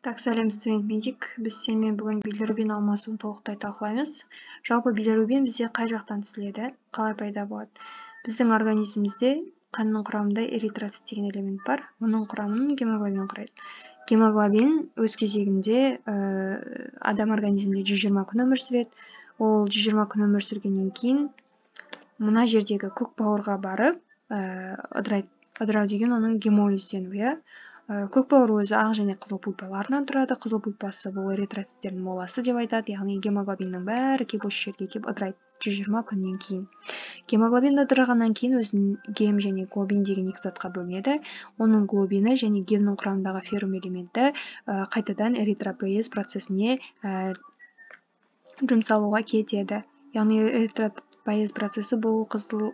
Так, сәлем студент медик. Біз сенімен бүгін билирубин алмасуын толықтай талқылаймыз. Жалпы билирубин бізде қай жақтан түзіледі, қалай пайда болады? Біздің организмімізде қанның құрамында эритроцит деген элемент бар. Оның құрамын гемоглобин құрайды. Гемоглобин өз кезегінде адам организмінде 120 күн өмір сүреді. Ол 120 күн өмір сүргеннен кейін мына жердегі көк бауырға барып ыдырайды. Ыдырау деген оның гемолизденуі. Көк бауыр өзі ақ және қызыл пульпаларынан тұрады. Қызыл пульпасы бұл эритроциттердің моласы деп айтады. Яғни гемоглобиннің бәрі келіп осы жерге келіп ыдырайды 120 күннен кейін. Гемоглобин ыдырағаннан кейін өзінің гем және глобин деген екі затқа бөлінеді. Оның глобині және гемнің құрамындағы феррум элементі қайтадан эритропоэз процесіне жұмсалуға кетеді. Яғни эритропоэз процесі бұл қызыл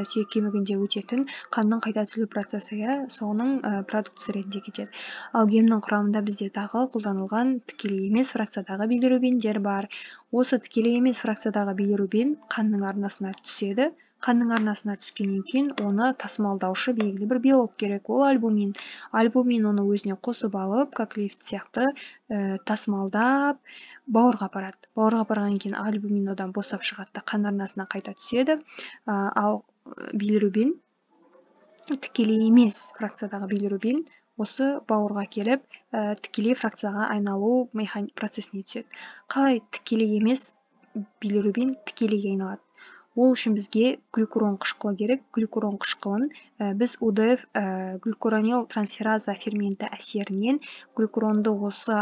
сүйек кемігінде өтетін қанның қайта түзілу процесі, соның продуктысы ретінде кетеді. Ал гемнің құрамында бізде тағы қолданылған тікелей емес фракциядағы билирубиндер бар. Осы тікелей емес фракциядағы билирубин қанның арнасына түседі. Қанның арнасына түскеннен кейін оны тасымалдаушы белгілі бір белок керек, ол альбумин. Альбумин оны өзіне қосып алып, как лифт сияқты тасымалдап бауырға апарады. Бауырға апарғаннан кейін альбумин одан босап шығады да қан арнасына қайта түседі. Ал билирубин, тікелей емес фракциядағы билирубин осы бауырға келіп тікелей фракцияға айналу процесіне түседі. Қалай тікелей емес билирубин тікелей айналады? Ол үшін бізге глюкурон қышқылы керек. Глюкурон қышқылын біз УДФ глюкуронил трансфераза ферменті әсерінен глюкуронды осы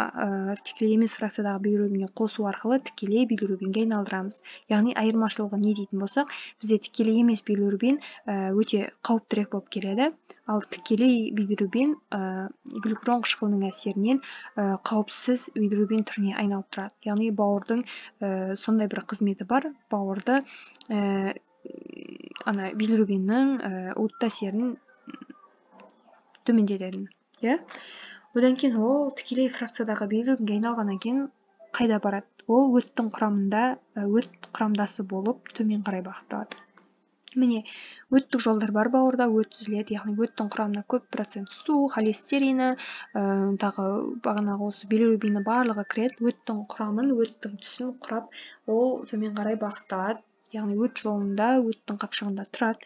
тікелей емес фракциядағы билирубинге қосу арқылы тікелей билирубинге айналдырамыз. Яғни айырмашылығы не дейтін болсақ, бізде тікелей емес билирубин өте қауіптірек болып келеді. Ал тікелей билирубин глюкурон қышқылының әсерінен қауіпсіз билирубин түріне айналып тұрады. Яғни бауырдың сондай бір қызметі бар. Бауырды билирубиннің уытты әсерін төмендетеді. Одан кейін ол тікелей фракциядағы билирубинге айналғаннан кейін қайда барады? Ол өттің құрамында өт құрамдасы болып төмен қарай бағытталады. Міне, өттік жолдар бар бауырда, өт түзіледі. Яғни өттің құрамына көп процент су, холестерині, тағы бағанағы осы билирубині барлығы кіреді. Өттің құрамын, өттің түсін құрап, ол төмен қарай бағытталады. Яғни өт жолында, өттің қапшығында тұрады.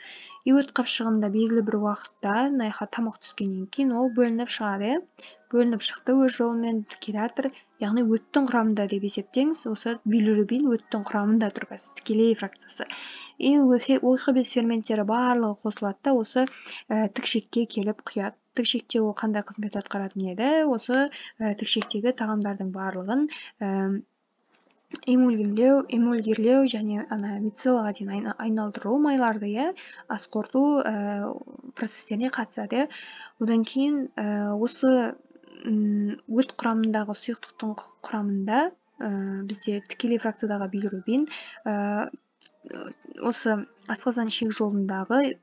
Өт қапшығында белгілі бір уақытта наяққа тамақ түскеннен кейін ол бөлініп шығады. Бөлініп шықты өз жолымен келе жатыр. Яғни өттің құрамында деп есептеңіз, осы билирубин өттің құрамында тұр, тікелей фракциясы. Ойқы без ферменттері барлығы қосылады да осы тікшекке келіп құяды. Тікшекте ол қандай қызмет атқаратын еді? Осы тікшектегі тағамдардың барлығын эмульгирлеу және мицеллаға дейін айналдыру, майларды ас қорыту процестеріне қатысады. Одан кейін осы өт құрамындағы сұйықтықтың құрамында бізде тікелей фракциядағы билирубин осы асқазан ішек жолындағы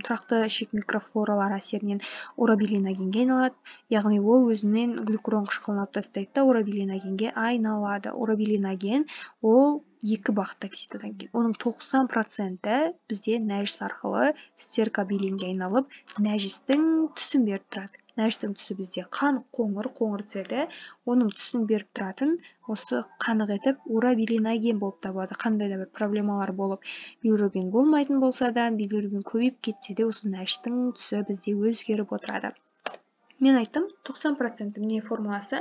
тұрақты ішек микрофлоралар әсерінен урабилиногенге айналады. Яғни ол өзінен глюкурон қышқылын алып тастайды да урабилиногенге айналады. Урабилиноген ол екі бағытта кетеді одан кейін. Оның 90% бізде нәжіс арқылы стеркобилинге айналып, нәжістің түсін беріп тұрады. Нәжістің түсі бізде қоңыр түседі. Оның түсін беріп тұратын осы қанық етіп урабилиноген болып табылады. Қандай да бір проблемалар болып билирубин болмайтын болса да, билирубин көбейіп кетсе де, осы нәжістің түсі бізде өзгеріп отырады. Мен айттым, 90% не формуласы,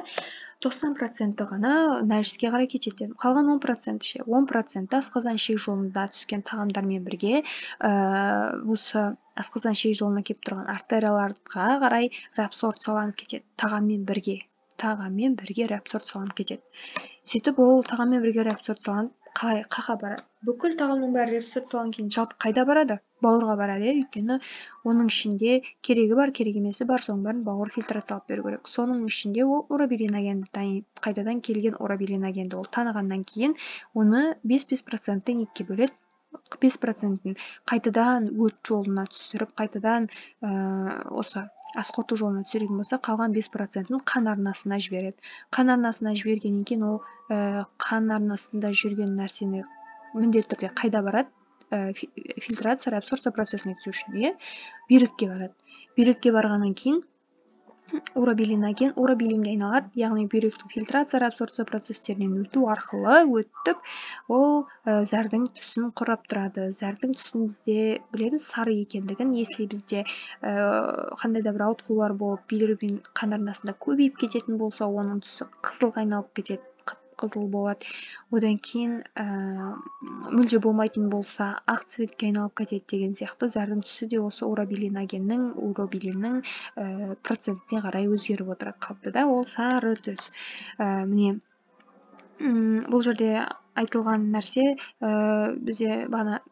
90% ғана нәжіске қарай кетеді. Қалған 10% 10% асқазан ішек жолында түскен тағамдармен бірге осы асқазан ішек жолына келіп тұрған артерияларға қарай реабсорбцияланып кетеді. Тағаммен бірге реабсорбцияланып кетеді. Сөйтіп ол тағаммен бірге реабсорбцияланып қаға барады. Бүкіл тағамның бәрі реабсорбцияланған кейін жалпы қайда барады? Бауырға барады, өйткені оның ішінде керегі бар, керек емесі бар, соның бәрін бауыр фильтрациялап беру керек. Соның ішінде ол урабилиногенді таниды. Қайдадан келген урабилиногенді ол танығаннан кейін оны 5% екіге бөледі. 5%-ін қайтадан өт жолына түсіріп, қайтадан осы ас қорыту жолына түсіретін болса, қалған 5%-ін қан арнасына жібереді. Қан арнасына жібергеннен кейін ол қан арнасында жүрген нәрсені міндетті түрде қайда барады? Фильтрация, реабсорбция процесіне түсу үшін, бүйрекке барады. Бүйрекке барғаннан кейін урабилиноген урабилинге айналады, яғни бүйректің фильтрация, реабсорбция процестерінен өтіп ол зәрдің түсін құрап тұрады. Зәрдің түсін бізде білеміз сары екендігін, если бізде қандай да бір ауытқулар болып билирубин қан арнасында көбейіп кететін болса, оның түсі қызылға айналып кетеді, қызыл болады. Одан кейін мүлде болмайтын болса, ақ цветке айналып кетеді деген сияқты зәрдің түсі де осы урабилиннің процентіне қарай өзгеріп отырады қалыпты да, ол сары түс. Міне бұл жерде айтылған нәрсе бізде бағана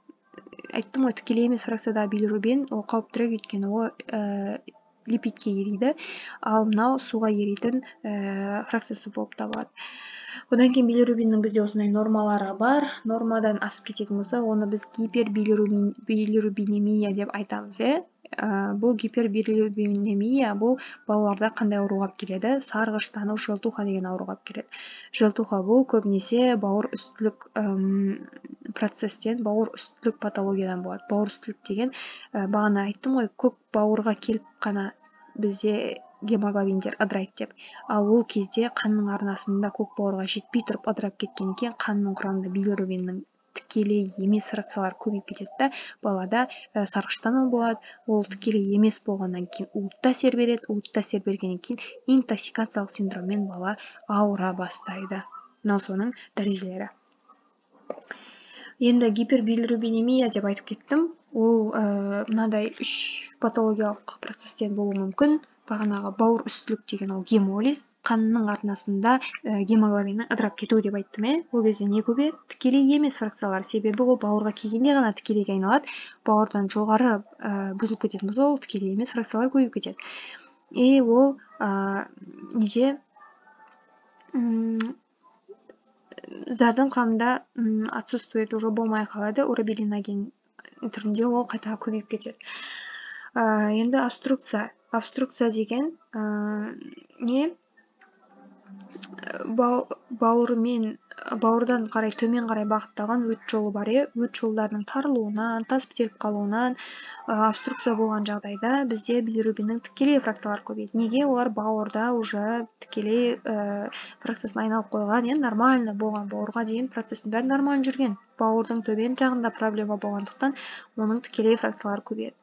айттым ғой, тікелей емес фракцияда билирубин ол қауіптірек, өйткені ол липидке ериді, ал мынау суға еритін фракциясы болып табылады. Одан кейін билирубиннің бізде осындай нормалары бар. Нормадан асып кететін болса, оны біз гипербилирубинемия деп айтамыз. Бұл гипербилирубинемия бұл балаларда қандай ауруға алып келеді? Сарғыштану, желтуха деген ауруға алып келеді. Желтуха бұл көбінесе бауыр үстілік процесстен, бауыр үстілік патологиядан болады. Бауыр үстілік деген бағана айттым ғой, көк бауырға келіп қана бізде гемоглобиндер ыдырайды деп. Ал ол кезде қанның арнасында көк бауырға жетпей тұрып ыдырап кеткеннен кейін қанның құрамында билирубиннің тікелей емес фракциялар көбейіп кетеді да, балада сарғыштану болады. Ол тікелей емес болғаннан кейін уытта әсер береді. Уытта әсер бергеннен кейін интоксикациялық синдроммен бала ауыра бастайды. Мынау соның дәрежелері. Енді гипербилирубинемия деп айтып кеттім. Ол мынадай 3 патологиялық процесстен болуы мүмкін. Бағанағы бауыр үстілік деген ол гемолиз, қанның арнасында гемоглобиннің ыдырап кетуі деп айттым. Ол кезде не көбейеді? Тікелей емес фракциялар, себебі ол бауырға келгенде ғана тікелейге айналады. Бауырдан жоғары бұзылып кететін болса, ол тікелей емес фракциялар көбейіп кетеді. Ол неде зардың құрамында отсутствует, уже болмай қалады, урабилиноген түрінде ол қайта көбейіп кетеді. Енді обструкция. Обструкция деген бауырдан қарай төмен қарай бағыттаған өт жолы бар. Өт жолдарының тарылуынан, тас бітеліп қалуынан обструкция болған жағдайда бізде билирубиннің тікелей фракциялар көбейеді. Неге? Олар бауырда уже тікелей фракциясына айналып қойған, нормально болған, бауырға дейін процестің бәрі нормально жүрген. Бауырдың төмен жағында проблема болғандықтан оның тікелей фракциялар көбейеді.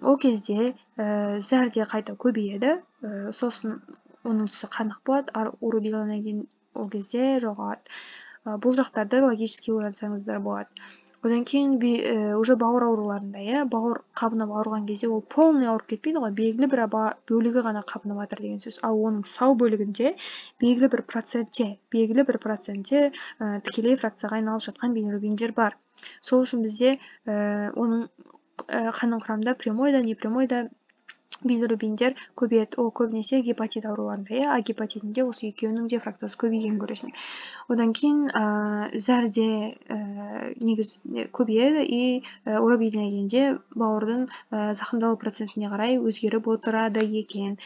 Ол кезде зәрде қайта көбейеді, сосын оның түсі қанық болады, ал урабилиноген ол кезде жоғалады. Бұл жақтарды логически ойлансаңыздар болады. Одан кейін уже бауыр ауруларында, бауыр қабынып ауырған кезде ол полный ауырып кетпейді ғой, белгілі бір бөлігі ғана қабынып жатыр деген сөз. Ал оның сау бөлігінде белгілі бір процентте тікелей фракцияға айналып жатқан билирубиндер бар. Сол үшін бізде оның қанның құрамында прямойда, непрямойда билирубиндер көбейеді. Ол көбінесе гепатит ауруларында, а гепатитінде осы екеуінің де фракциясы көбейген көресің. Одан кейін зәрде негізінде көбейеді, и урабилиногенде бауырдың зақымдалу процентіне қарай өзгеріп отырады екен.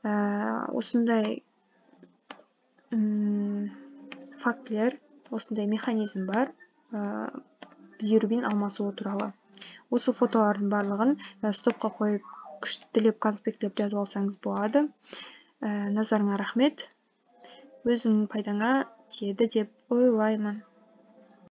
Осындай фактілер, осындай механизм бар билирубин алмасуы туралы. Осы фотолардың барлығын стопқа қойып күштілеп конспектлеп жазып алсаңыз болады. Назарыңа рахмет. Өзіңнің пайдаңа тиеді деп ойлаймын.